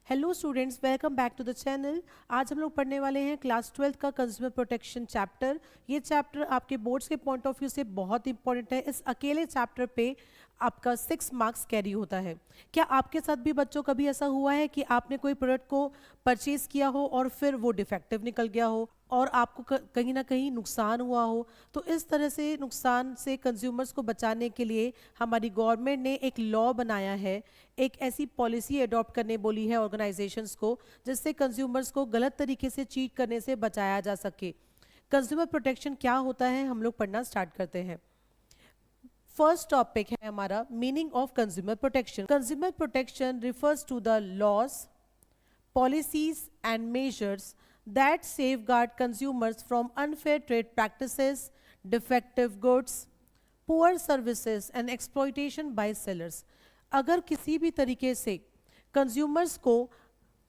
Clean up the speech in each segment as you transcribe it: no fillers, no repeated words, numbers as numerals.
Hello students, welcome back to the channel. आज हम लोग पढ़ने वाले हैं क्लास 12th का कंज्यूमर प्रोटेक्शन चैप्टर। ये चैप्टर आपके बोर्ड्स के पॉइंट ऑफ व्यू से बहुत इंपॉर्टेंट है। इस अकेले चैप्टर पे आपका 6 मार्क्स कैरी होता है। क्या आपके साथ भी बच्चों कभी ऐसा हुआ है कि आपने कोई प्रोडक्ट को परचेज किया हो और फिर वो डिफेक्टिव निकल गया हो और आपको कहीं ना कहीं नुकसान हुआ हो? तो इस तरह से नुकसान से कंज्यूमर्स को बचाने के लिए हमारी गवर्नमेंट ने एक लॉ बनाया है, एक ऐसी पॉलिसी अडॉप्ट करने बोली है ऑर्गेनाइजेशंस को, जिससे कंज्यूमर्स को गलत तरीके से चीट करने से बचाया जा सके। कंज्यूमर प्रोटेक्शन क्या होता है, हम लोग पढ़ना स्टार्ट करते हैं। फर्स्ट टॉपिक है हमारा meaning of consumer protection. Consumer protection refers to the laws, policies and measures that safeguard consumers from unfair trade practices, defective goods, poor services and exploitation by sellers। अगर किसी भी तरीके से consumers को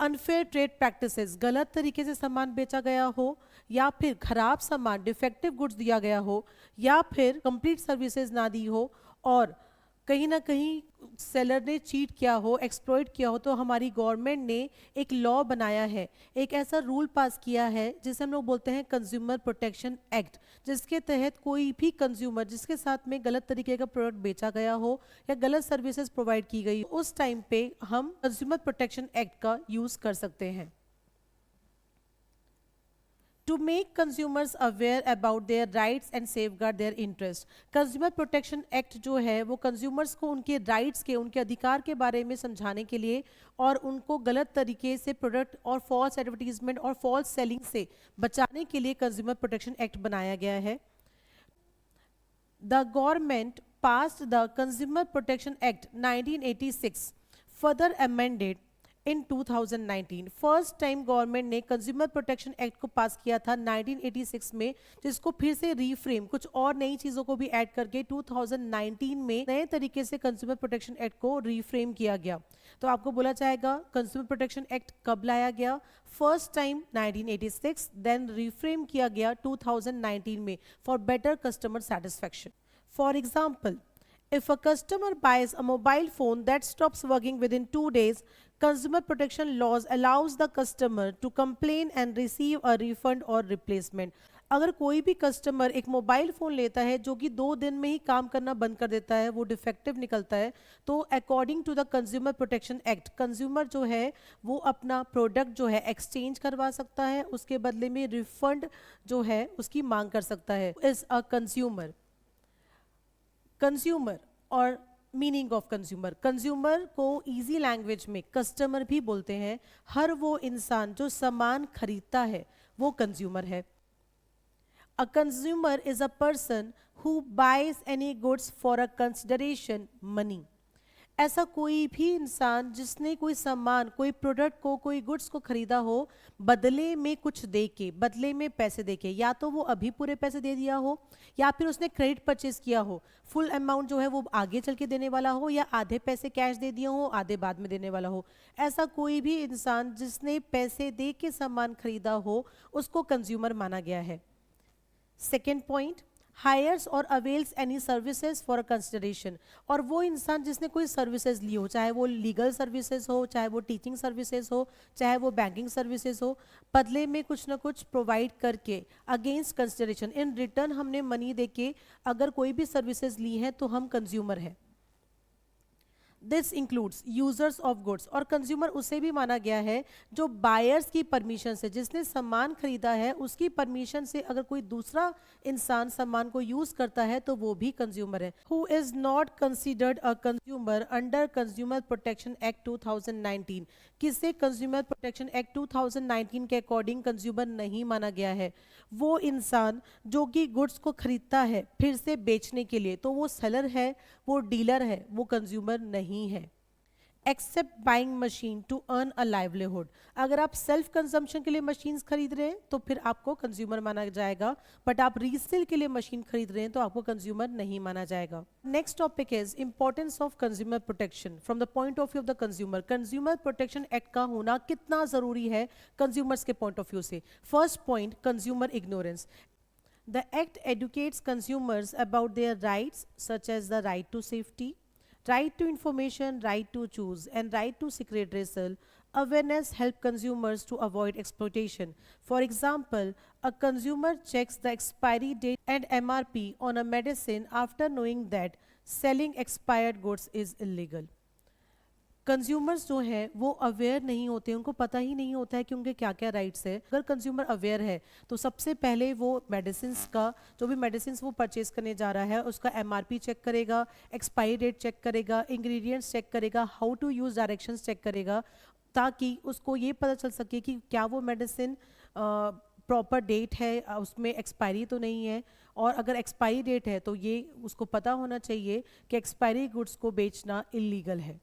unfair trade practices, गलत तरीके से सामान बेचा गया हो, या फिर खराब सामान डिफेक्टिव गुड्स दिया गया हो, या फिर कंप्लीट सर्विसेज ना दी हो, और कहीं ना कहीं सेलर ने चीट किया हो, एक्सप्लॉइट किया हो, तो हमारी गवर्नमेंट ने एक लॉ बनाया है, एक ऐसा रूल पास किया है जिसे हम लोग बोलते हैं कंज्यूमर प्रोटेक्शन एक्ट, जिसके तहत कोई भी कंज्यूमर जिसके साथ में गलत तरीके का प्रोडक्ट बेचा गया हो या गलत सर्विसेज प्रोवाइड की गई, उस टाइम पे हम कंज्यूमर प्रोटेक्शन एक्ट का यूज कर सकते हैं। To make consumers aware about their rights and safeguard their interest। Consumer protection act जो है वो कंज्यूमर्स को उनके राइट्स के, उनके अधिकार के बारे में समझाने के लिए और उनको गलत तरीके से प्रोडक्ट और फॉल्स एडवर्टीजमेंट और फॉल्स सेलिंग से बचाने के लिए कंज्यूमर प्रोटेक्शन एक्ट बनाया गया है। The government passed the Consumer Protection Act 1986, further amended in 2019। First time government ने कंज्यूमर प्रोटेक्शन एक्ट को पास किया था 1986 में, जिसको फिर से रीफ्रेम कुछ और नई चीज़ों को भी ऐड करके 2019 में नए तरीके से कंज्यूमर प्रोटेक्शन एक्ट को रीफ्रेम किया गया। तो आपको बोला जाएगा कंज्यूमर प्रोटेक्शन एक्ट कब लाया गया? फर्स्ट टाइम 1986, देन रीफ्रेम किया गया 2019 में for better customer satisfaction. For example, if a customer buys a mobile phone that stops working within 2 days, consumer protection laws allows the customer to complain and receive a refund or replacement। अगर कोई भी customer एक mobile phone लेता है जो कि 2 दिन में ही काम करना बंद कर देता है, वो डिफेक्टिव निकलता है, तो according to the consumer protection act consumer जो है वो अपना प्रोडक्ट जो है एक्सचेंज करवा सकता है, उसके बदले में रिफंड जो है उसकी मांग कर सकता है। Is a consumer. कंज्यूमर और मीनिंग ऑफ कंज्यूमर, कंज्यूमर को इजी लैंग्वेज में कस्टमर भी बोलते हैं। हर वो इंसान जो सामान खरीदता है वो कंज्यूमर है। A consumer is a person who buys any goods for a consideration money. ऐसा कोई भी इंसान जिसने कोई सामान, कोई प्रोडक्ट को, कोई गुड्स को खरीदा हो बदले में कुछ दे के, बदले में पैसे दे के, या तो वो अभी पूरे पैसे दे दिया हो या फिर उसने क्रेडिट परचेज किया हो, फुल अमाउंट जो है वो आगे चल के देने वाला हो, या आधे पैसे कैश दे दिए हो, आधे बाद में देने वाला हो। ऐसा कोई भी इंसान जिसने पैसे दे के सामान खरीदा हो उसको कंज्यूमर माना गया है। सेकेंड पॉइंट, हायर्स और avails any services for a consideration. और वो इंसान जिसने कोई सर्विसेज ली हो, चाहे वो लीगल सर्विसेज हो, चाहे वो टीचिंग सर्विसेज हो, चाहे वो बैंकिंग सर्विसेज हो, बदले में कुछ ना कुछ प्रोवाइड करके अगेंस्ट कंसिडरेशन, इन रिटर्न हमने मनी देके अगर कोई भी सर्विसेज ली है तो हम कंज्यूमर हैं। This includes users of goods. और कंज्यूमर उसे भी माना गया है जो बायर्स की परमिशन से, जिसने सामान खरीदा है उसकी परमिशन से अगर कोई दूसरा इंसान सामान को यूज करता है तो वो भी कंज्यूमर है। Who is not considered a consumer under consumer protection act 2019। किसे कंज्यूमर प्रोटेक्शन एक्ट 2019 के अकॉर्डिंग कंज्यूमर नहीं माना गया है? वो इंसान जो कि गुड्स को खरीदता है फिर से बेचने के लिए, तो वो सेलर है, वो डीलर है, वो कंज्यूमर नहीं है। Except buying machine to earn a livelihood. अगर आप सेल्फ कंजम्पशन के लिए मशीन्स खरीद रहे हैं तो फिर आपको कंज्यूमर माना जाएगा, बट आप रीसेल के लिए मशीन खरीद रहे हैं तो आपको कंज्यूमर नहीं माना जाएगा। Next topic is importance of consumer protection from the point of view of the consumer. Consumer protection act का होना कितना जरूरी है कंज्यूमर्स के पॉइंट ऑफ व्यू से। First point, consumer ignorance. The act educates consumers about their rights, such as the right to safety, right to information, right to choose, and right to secret resale Awareness help consumers to avoid exploitation. For example, a consumer checks the expiry date and MRP on a medicine after knowing that selling expired goods is illegal. Consumers जो हैं वो aware नहीं होते, उनको पता ही नहीं होता है कि उनके क्या क्या राइट्स है. अगर कंज्यूमर अवेयर है तो सबसे पहले वो मेडिसिन्स का, जो भी मेडिसिन्स वो परचेज करने जा रहा है उसका एमआरपी चेक करेगा, एक्सपायरी डेट चेक करेगा, इंग्रेडिएंट्स चेक करेगा, how to use directions check करेगा, ताकि उसको ये पता चल सके कि क्या वो मेडिसिन प्रॉपर डेट है, उसमें एक्सपायरी तो नहीं है. और अगर एक्सपायरी डेट है तो ये उसको पता होना चाहिए कि एक्सपायरी गुड्स को बेचना इलीगल है.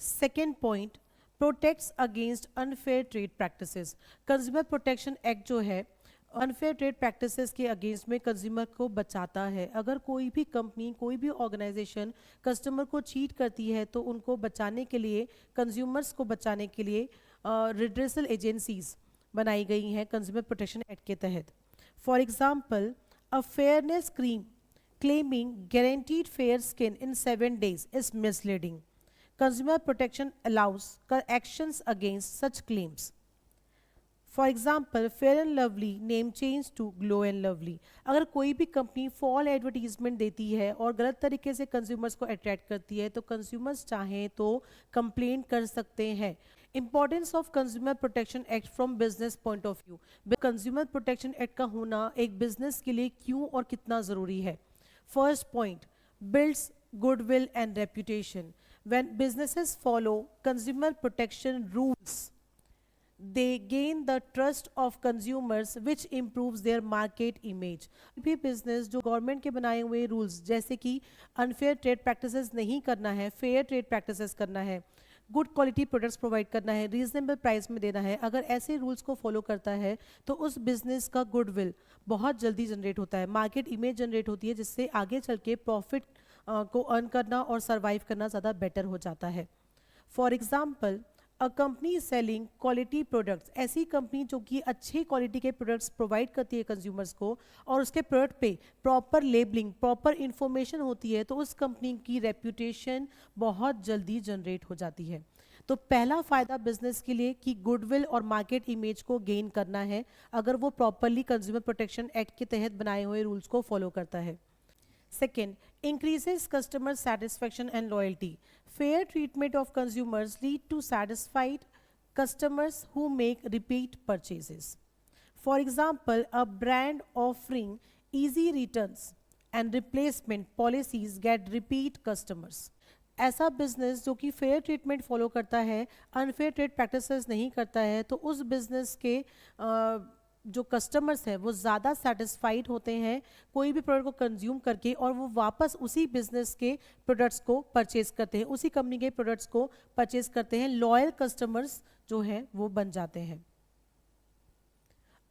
Second point, protects against unfair trade practices. Consumer protection act जो है अनफेयर ट्रेड प्रैक्टिसेस के अगेंस्ट में कंज्यूमर को बचाता है. अगर कोई भी कंपनी, कोई भी ऑर्गेनाइजेशन कस्टमर को चीट करती है तो उनको बचाने के लिए, कंज्यूमर्स को बचाने के लिए रिड्रेसल एजेंसीज बनाई गई हैं कंज्यूमर प्रोटेक्शन एक्ट के तहत. For example, a fairness claiming guaranteed fair skin in 7 days is misleading. Consumer protection allows actions against such claims. For example, Fair and Lovely name change to Glow and Lovely. अगर कोई भी company fall advertisement देती है और गलत तरीके से consumers को अट्रैक्ट करती है तो कंज्यूमर्स चाहें तो कंप्लेन कर सकते हैं. Importance of consumer protection act from business point of view. Consumer protection act का होना एक बिजनेस के लिए क्यों और कितना ज़रूरी है. First point, builds goodwill and reputation. When businesses follow consumer protection rules, they gain the trust of consumers, which improves their market image. भी बिजनेस जो गवर्नमेंट के बनाए हुए रूल्स, जैसे कि अनफेयर ट्रेड प्रैक्टिसेस नहीं करना है, फेयर ट्रेड प्रैक्टिसेस करना है, गुड क्वालिटी प्रोडक्ट्स प्रोवाइड करना है, रीजनेबल प्राइस में देना है, अगर ऐसे रूल्स को फॉलो करता है तो उस बिजनेस का गुडविल बहुत जल्दी जनरेट होता है, मार्केट इमेज जनरेट होती है, जिससे आगे चल के प्रॉफिट को अर्न करना और सरवाइव करना ज़्यादा बेटर हो जाता है. For example, a company selling quality products. ऐसी कंपनी जो कि अच्छी क्वालिटी के प्रोडक्ट्स प्रोवाइड करती है कंज्यूमर्स को और उसके प्रोडक्ट पे प्रॉपर लेबलिंग, प्रॉपर इंफॉर्मेशन होती है, तो उस कंपनी की रेप्यूटेशन बहुत जल्दी जनरेट हो जाती है. तो पहला फ़ायदा बिजनेस के लिए कि गुडविल और मार्केट इमेज को गेन करना है अगर वो प्रॉपरली कंज्यूमर प्रोटेक्शन एक्ट के तहत बनाए हुए रूल्स को फॉलो करता है. Second, increases customer satisfaction and loyalty. Fair treatment of consumers lead to satisfied customers who make repeat purchases. For example, a brand offering easy returns and replacement policies get repeat customers. ऐसा business जो कि fair treatment follow करता है, unfair trade practices नहीं करता है, तो उस बिजनेस के जो कस्टमर्स हैं वो ज़्यादा सेटिस्फाइड होते हैं कोई भी प्रोडक्ट को कंज्यूम करके, और वो वापस उसी बिजनेस के प्रोडक्ट्स को परचेज करते हैं, उसी कंपनी के प्रोडक्ट्स को परचेज करते हैं. लॉयल कस्टमर्स जो हैं वो बन जाते हैं.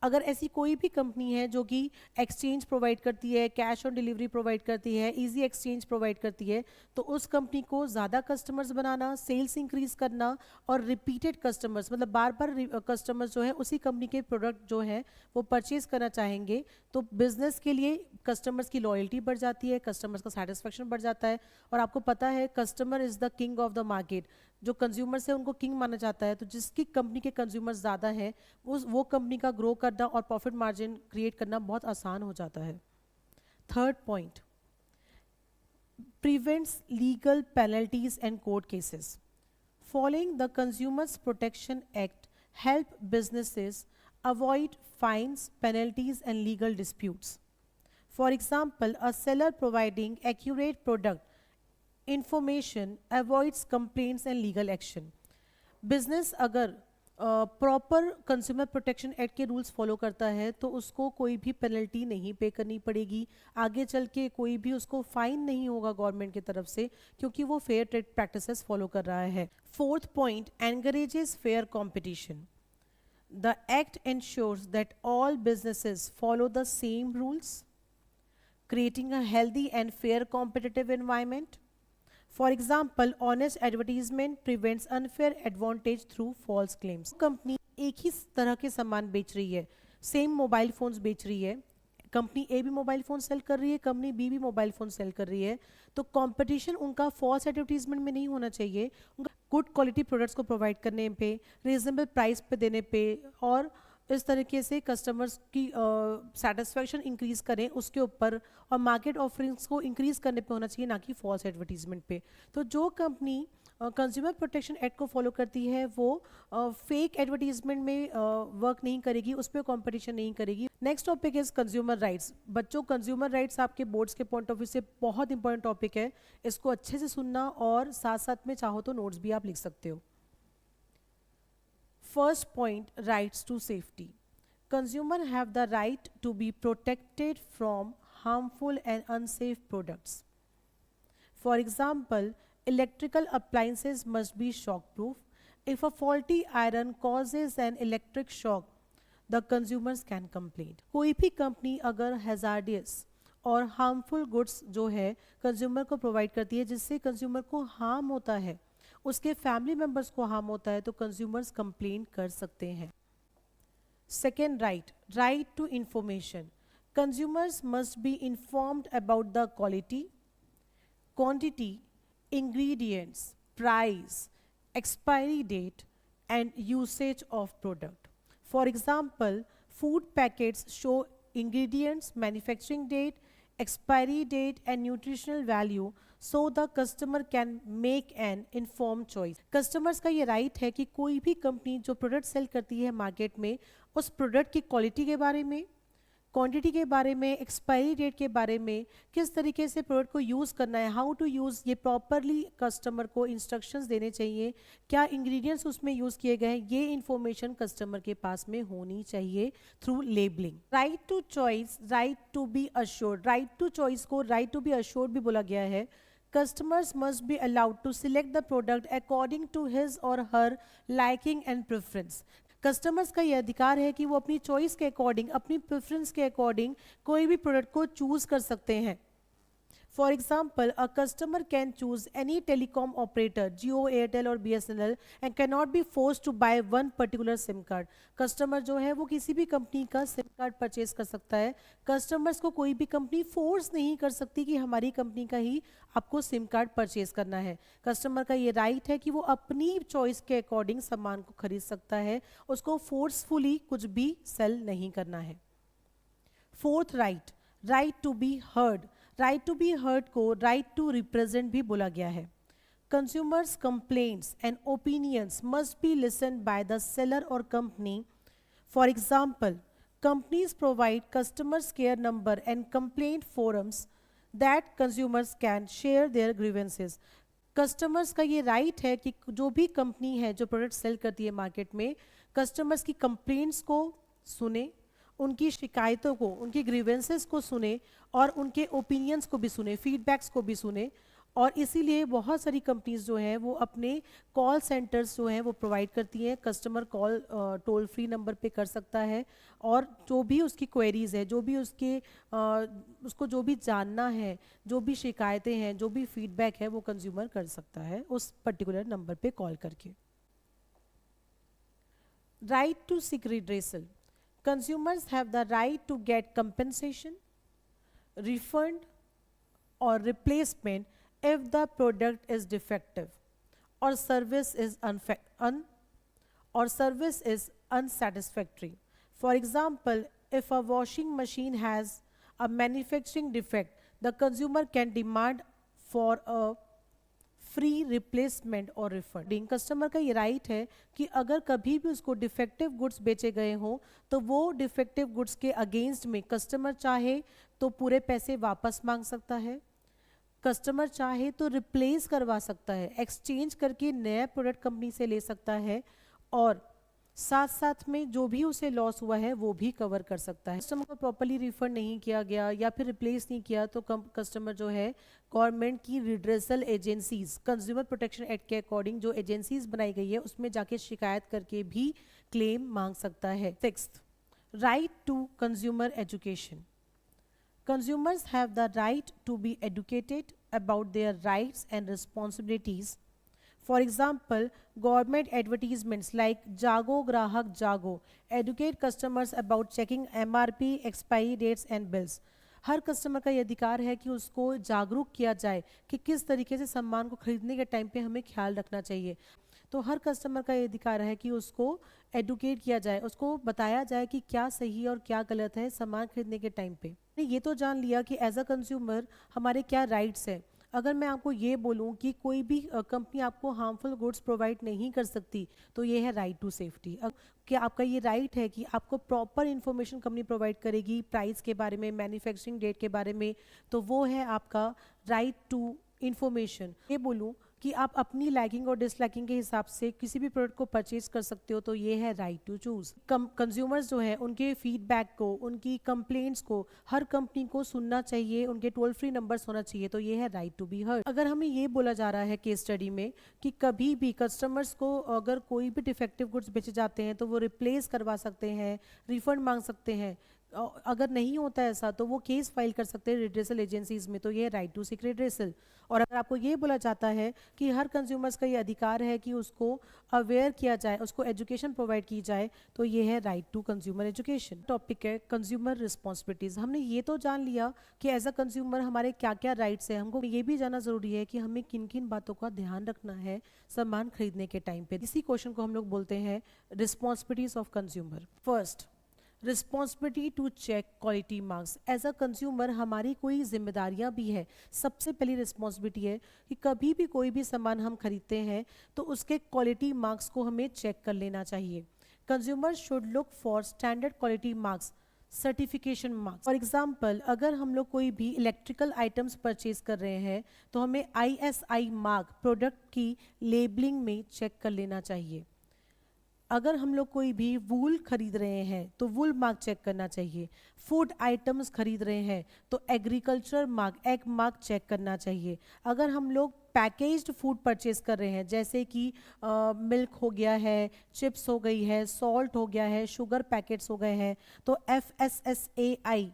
अगर ऐसी कोई भी कंपनी है जो कि एक्सचेंज प्रोवाइड करती है, कैश ऑन डिलीवरी प्रोवाइड करती है, इजी एक्सचेंज प्रोवाइड करती है, तो उस कंपनी को ज़्यादा कस्टमर्स बनाना, सेल्स इंक्रीज करना और रिपीटेड कस्टमर्स, मतलब बार बार कस्टमर्स जो है उसी कंपनी के प्रोडक्ट जो है वो परचेज करना चाहेंगे, तो बिजनेस के लिए कस्टमर्स की लॉयल्टी बढ़ जाती है, कस्टमर्स का सेटिस्फेक्शन बढ़ जाता है. और आपको पता है customer is the king of the market. जो कंज्यूमर्स है उनको किंग माना जाता है, तो जिसकी कंपनी के कंज्यूमर्स ज़्यादा हैं वो कंपनी का ग्रो करना और प्रॉफिट मार्जिन क्रिएट करना बहुत आसान हो जाता है. Third point, prevents legal penalties and court cases. Following the consumers protection act help businesses avoid fines, penalties and legal disputes. For example, a seller providing accurate product information avoids complaints and legal action. Business अगर proper consumer protection act के rules follow करता है तो उसको कोई भी penalty नहीं पे करनी पड़ेगी, आगे चल के कोई भी उसको फाइन नहीं होगा गवर्नमेंट की तरफ से, क्योंकि वो फेयर ट्रेड प्रैक्टिसेस फॉलो कर रहा है. Fourth point, encourages fair competition. The act ensures that all businesses follow the same rules, creating a healthy and fair competitive environment. For example, honest advertisement prevents unfair advantage through false claims. Company एक ही तरह के सामान बेच रही है, same mobile phones बेच रही है, कंपनी ए भी मोबाइल फ़ोन सेल कर रही है, कंपनी बी भी मोबाइल फ़ोन सेल कर रही है, तो कंपटीशन उनका फॉल्स एडवर्टीजमेंट में नहीं होना चाहिए, उनका गुड क्वालिटी प्रोडक्ट्स को प्रोवाइड करने पे, रीजनेबल प्राइस पे देने पे, और इस तरीके से कस्टमर्स की सेटिस्फैक्शन इंक्रीज करें उसके ऊपर, और मार्केट ऑफरिंग्स को इंक्रीज करने पे होना चाहिए, ना कि फॉल्स एडवर्टीजमेंट पे। तो जो कंपनी कंज्यूमर प्रोटेक्शन एक्ट को फॉलो करती है वो फेक एडवर्टीजमेंट में वर्क नहीं करेगी, उस पर कॉम्पिटिशन नहीं करेगी। Next topic is consumer rights. बच्चों, कंज्यूमर राइट्स आपके बोर्ड्स के पॉइंट ऑफ व्यू से बहुत इंपॉर्टेंट टॉपिक है, इसको अच्छे से सुनना और साथ साथ में चाहो तो नोट्स भी आप लिख सकते हो। First point, rights to safety. Consumer have the right to be protected from harmful and unsafe products. For example, electrical appliances must be shock-proof. If a faulty iron causes an electric shock, the consumers can complain. कोई भी company अगर hazardous और harmful goods जो है consumer को provide करती है जिससे कंज्यूमर को हार्म होता है, उसके फैमिली मेंबर्स को हार्म होता है, तो कंज्यूमर्स कंप्लेन कर सकते हैं। Second right, right to information. Consumers must be informed about the quality, quantity, ingredients, price, expiry date and usage of product. For example, food packets show ingredients, manufacturing date, expiry date and nutritional value so the customer can make an informed choice. Customers का ये right है कि कोई भी company जो product cell करती है market में, उस प्रोडक्ट की क्वालिटी के बारे में, क्वांटिटी के बारे में, एक्सपायरी डेट के बारे में, किस तरीके से प्रोडक्ट को यूज़ करना है, हाउ टू यूज़, ये प्रॉपरली कस्टमर को इंस्ट्रक्शंस देने चाहिए, क्या इंग्रेडिएंट्स उसमें यूज़ किए गए हैं, ये इन्फॉर्मेशन कस्टमर के पास में होनी चाहिए through labelling. Right to choice, right to be assured. Right to choice को राइट टू बी अश्योर्ड भी बोला गया है। Customers must be allowed to select the product according to his or her liking and preference. Customers का ये अधिकार है कि वो अपनी चॉइस के अकॉर्डिंग, अपनी प्रेफरेंस के अकॉर्डिंग कोई भी प्रोडक्ट को चूज कर सकते हैं। For example, a customer can choose any telecom operator, Jio, Airtel और BSNL, and cannot be forced to buy one particular SIM card. Customer जो है वो किसी भी कंपनी का सिम कार्ड परचेज कर सकता है। कस्टमर्स को कोई भी कंपनी फोर्स नहीं कर सकती कि हमारी कंपनी का ही आपको सिम कार्ड परचेज करना है। कस्टमर का ये राइट है कि वो अपनी चॉइस के अकॉर्डिंग सामान को खरीद सकता है, उसको फोर्सफुली कुछ भी सेल नहीं करना है। Fourth right, right to be heard. Right to be heard को राइट टू रिप्रेजेंट भी बोला गया है। Consumers complaints and opinions must be listen by the seller और company. For example, companies provide customers care number and complaint forums that consumers can share their grievances. Customers का ये right है कि जो भी कंपनी है जो प्रोडक्ट सेल करती है मार्केट में, कस्टमर्स की कंप्लेंट्स को सुने, उनकी शिकायतों को, उनकी ग्रीवेंसेस को सुने और उनके ओपिनियंस को भी सुने, फीडबैक्स को भी सुने। और इसीलिए बहुत सारी कंपनीज जो हैं वो अपने कॉल सेंटर्स जो हैं वो प्रोवाइड करती हैं। Customer call toll free number पे कर सकता है और जो भी उसकी क्वेरीज है, जो भी उसको जो भी जानना है, जो भी शिकायतें हैं, जो भी फीडबैक है, वो कंज्यूमर कर सकता है उस पर्टिकुलर नंबर पे कॉल करके। Right to seek redressal. Consumers have the right to get compensation, refund or replacement if the product is defective or service is unsatisfactory. For example, if a washing machine has a manufacturing defect, the consumer can demand for a free replacement और refund. Customer का ये right है कि अगर कभी भी उसको defective goods बेचे गए हों तो वो डिफेक्टिव गुड्स के अगेंस्ट में कस्टमर चाहे तो पूरे पैसे वापस मांग सकता है, कस्टमर चाहे तो रिप्लेस करवा सकता है, एक्सचेंज करके नया प्रोडक्ट कंपनी से ले सकता है और साथ साथ में जो भी उसे लॉस हुआ है वो भी कवर कर सकता है। कस्टमर को प्रॉपर्ली रिफंड नहीं किया गया या फिर रिप्लेस नहीं किया तो कस्टमर जो है गवर्नमेंट की redressal agencies, consumer protection act के अकॉर्डिंग जो एजेंसीज बनाई गई है उसमें जाके शिकायत करके भी क्लेम मांग सकता है। Sixth, right to consumer education. Consumers have the right to be educated about their rights and responsibilities. For example, government advertisements like Jago Grahak Jago educate customers about checking MRP, expiry dates and bills. Her customer का ये अधिकार है कि उसको जागरूक किया जाए कि किस तरीके से सामान को खरीदने के टाइम पे हमें ख्याल रखना चाहिए। तो हर कस्टमर का ये अधिकार है कि उसको एडुकेट किया जाए, उसको बताया जाए कि क्या सही और क्या गलत है सामान खरीदने के टाइम पे। ये तो जान लिया कि एज अ कंज्यूमर हमारे क्या राइट्स हैं। अगर मैं आपको ये बोलूं कि कोई भी कंपनी आपको हार्मफुल गुड्स प्रोवाइड नहीं कर सकती, तो ये है राइट टू सेफ्टी। क्या आपका ये राइट है कि आपको प्रॉपर इन्फॉर्मेशन कंपनी प्रोवाइड करेगी प्राइस के बारे में, मैन्युफैक्चरिंग डेट के बारे में, तो वो है आपका राइट टू इंफॉर्मेशन। ये बोलूं कि आप अपनी लाइकिंग और डिसलाइकिंग के हिसाब से किसी भी प्रोडक्ट को परचेज कर सकते हो, तो ये है राइट टू चूज। कंज्यूमर्स जो है उनके फीडबैक को, उनकी कंप्लेंट्स को हर कंपनी को सुनना चाहिए, उनके टोल फ्री नंबर्स होना चाहिए, तो ये है राइट टू बी हर्ड। अगर हमें ये बोला जा रहा है केस स्टडी में कि कभी भी कस्टमर्स को अगर कोई भी डिफेक्टिव गुड्स बेचे जाते हैं तो वो रिप्लेस करवा सकते हैं, रिफंड मांग सकते हैं। अगर नहीं होता है ऐसा तो वो केस फाइल कर सकते हैं रिड्रेसल एजेंसीज में, तो ये राइट टू सीक रिड्रेसल। और अगर आपको ये बोला जाता है कि हर कंज्यूमर्स का ये अधिकार है कि उसको अवेयर किया जाए, उसको एजुकेशन प्रोवाइड की जाए, तो ये है right to consumer education. Topic है कंज्यूमर रिस्पॉन्सिबिलिटीज। हमने ये तो जान लिया कि एज अ कंज्यूमर हमारे क्या क्या राइट्स हैं, हमको ये भी जानना जरूरी है कि हमें किन किन बातों का ध्यान रखना है सामान खरीदने के टाइम पे। इसी क्वेश्चन को हम लोग बोलते हैं responsibilities of consumer. First, responsibility to check quality marks. As a consumer हमारी कोई जिम्मेदारियां भी है। सबसे पहली रिस्पॉन्सिबिलिटी है कि कभी भी कोई भी सामान हम खरीदते हैं तो उसके क्वालिटी मार्क्स को हमें चेक कर लेना चाहिए। Consumer should look for standard quality marks, certification marks. For example, अगर हम लोग कोई भी इलेक्ट्रिकल आइटम्स परचेज कर रहे हैं तो हमें ISI मार्क प्रोडक्ट की लेबलिंग में चेक कर लेना चाहिए। अगर हम लोग कोई भी वूल खरीद रहे हैं तो वूल मार्क चेक करना चाहिए। फूड आइटम्स खरीद रहे हैं तो agriculture mark, Agmark check करना चाहिए। अगर हम लोग पैकेज्ड फूड परचेज कर रहे हैं जैसे कि मिल्क हो गया है, चिप्स हो गई है, सॉल्ट हो गया है, शुगर पैकेट्स हो गए हैं, तो FSSAI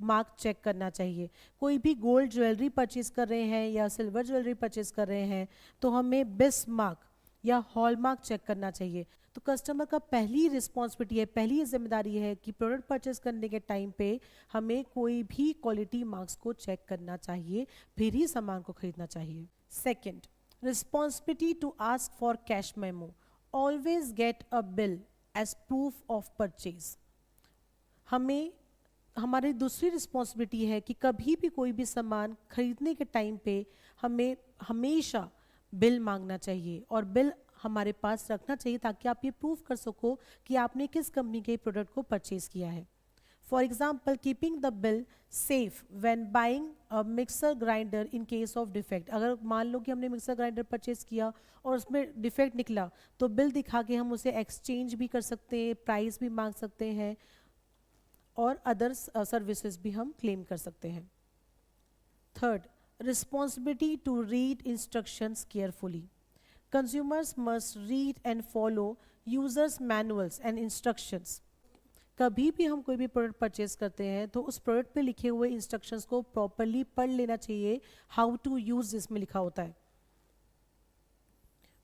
मार्क चेक करना चाहिए। कोई भी गोल्ड ज्वेलरी परचेज कर रहे हैं या सिल्वर ज्वेलरी परचेज कर रहे हैं तो हमें बिस मार्क या हॉलमार्क चेक करना चाहिए। तो कस्टमर का पहली रिस्पॉन्सिबिलिटी है, पहली जिम्मेदारी है कि प्रोडक्ट परचेज करने के टाइम पे हमें कोई भी क्वालिटी मार्क्स को चेक करना चाहिए, फिर ही सामान को खरीदना चाहिए। Second, responsibility to ask for cash memo. Always get a bill as proof of purchase. हमें हमारी दूसरी रिस्पॉन्सिबिलिटी है कि कभी भी कोई भी सामान खरीदने के टाइम पे हमें हमेशा बिल मांगना चाहिए और बिल हमारे पास रखना चाहिए ताकि आप ये प्रूव कर सको कि आपने किस कंपनी के प्रोडक्ट को परचेज किया है। For example, keeping the bill safe when buying a mixer grinder in case of defect. अगर मान लो कि हमने मिक्सर ग्राइंडर परचेज किया और उसमें डिफेक्ट निकला तो बिल दिखा के हम उसे एक्सचेंज भी कर सकते हैं, प्राइस भी मांग सकते हैं और अदर सर्विसेज भी हम क्लेम कर सकते हैं। Third, responsibility to read instructions carefully. Consumers must read and follow users manuals and instructions. कभी भी हम कोई भी प्रोडक्ट परचेज करते हैं तो उस प्रोडक्ट पे लिखे हुए इंस्ट्रक्शंस को प्रॉपरली पढ़ लेना चाहिए। हाउ टू यूज जिसमें लिखा होता है।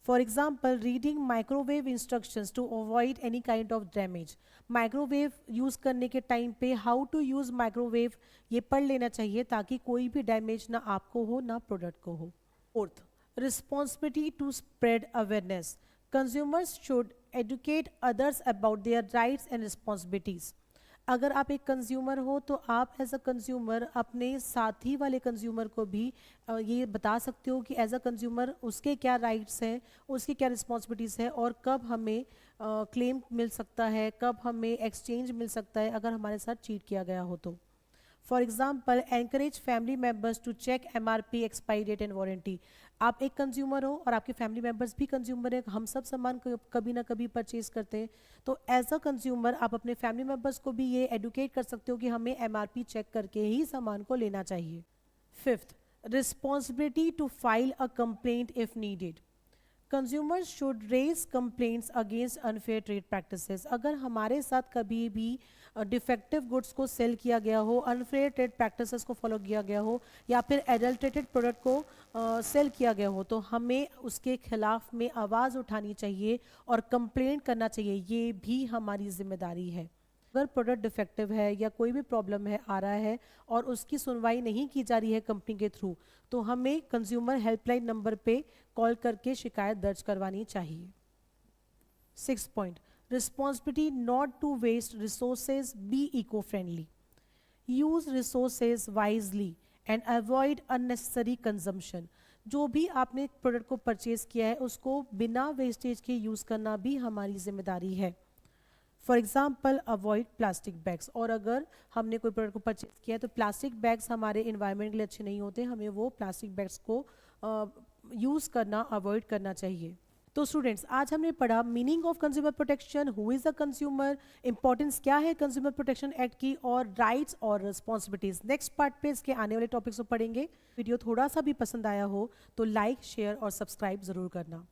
For example, reading microwave instructions to avoid any kind of damage. Microwave use करने के टाइम पे हाउ टू यूज़ माइक्रोवेव ये पढ़ लेना चाहिए ताकि कोई भी डैमेज ना आपको हो ना प्रोडक्ट को हो। Fourth, responsibility to spread awareness. Consumers should educate others about their rights and responsibilities. अगर आप एक कंज्यूमर हो तो आप एज अ कंज्यूमर अपने साथी वाले कंज्यूमर को भी ये बता सकते हो कि एज अ कंज्यूमर उसके क्या राइट्स हैं, उसकी क्या रिस्पॉन्सिबिलिटीज़ है और कब हमें क्लेम मिल सकता है, कब हमें एक्सचेंज मिल सकता है अगर हमारे साथ चीट किया गया हो तो। For example, encourage family members to check MRP, expiry date and warranty. आप एक कंज्यूमर हो और आपके फैमिली मेम्बर्स भी कंज्यूमर है, हम सब सामान कभी ना कभी परचेज करते हैं, तो एज अ कंज्यूमर आप अपने फैमिली मेम्बर्स को भी ये एडुकेट कर सकते हो कि हमें MRP चेक करके ही सामान को लेना चाहिए। Fifth, responsibility to file a complaint if needed. Consumers should raise complaints against unfair trade practices. अगर हमारे साथ कभी भी डिफेक्टिव गुड्स को सेल किया गया हो, अनफेयर ट्रेड प्रैक्टिसेस को फॉलो किया गया हो, या फिर एडल्ट्रेटेड प्रोडक्ट को सेल किया गया हो, तो हमें उसके खिलाफ में आवाज़ उठानी चाहिए और कंप्लेंट करना चाहिए। ये भी हमारी जिम्मेदारी है। अगर प्रोडक्ट डिफेक्टिव है या कोई भी प्रॉब्लम है आ रहा है और उसकी सुनवाई नहीं की जा रही है कंपनी के थ्रू, तो हमें कंज्यूमर हेल्पलाइन नंबर पे कॉल करके शिकायत दर्ज करवानी चाहिए। 6 point, responsibility not to waste resources, be eco friendly, use resources wisely and avoid unnecessary consumption. जो भी आपने प्रोडक्ट को परचेज किया है उसको बिना वेस्टेज के यूज़ करना भी हमारी जिम्मेदारी है। For example avoid plastic bags. और अगर हमने कोई प्रोडक्ट को परचेज किया है तो प्लास्टिक बैग्स हमारे इन्वायरमेंट के लिए अच्छे नहीं होते, हमें वो प्लास्टिक बैग्स को यूज़ करना अवॉइड करना चाहिए। तो स्टूडेंट्स, आज हमने पढ़ा meaning of consumer protection, who is the consumer, importance क्या है कंज्यूमर प्रोटेक्शन एक्ट की, और राइट्स और रिस्पॉन्सिबिलिटीज़। नेक्स्ट पार्ट पे इसके आने वाले टॉपिक्स को पढ़ेंगे। वीडियो थोड़ा सा भी पसंद आया हो तो लाइक, शेयर और सब्सक्राइब ज़रूर करना।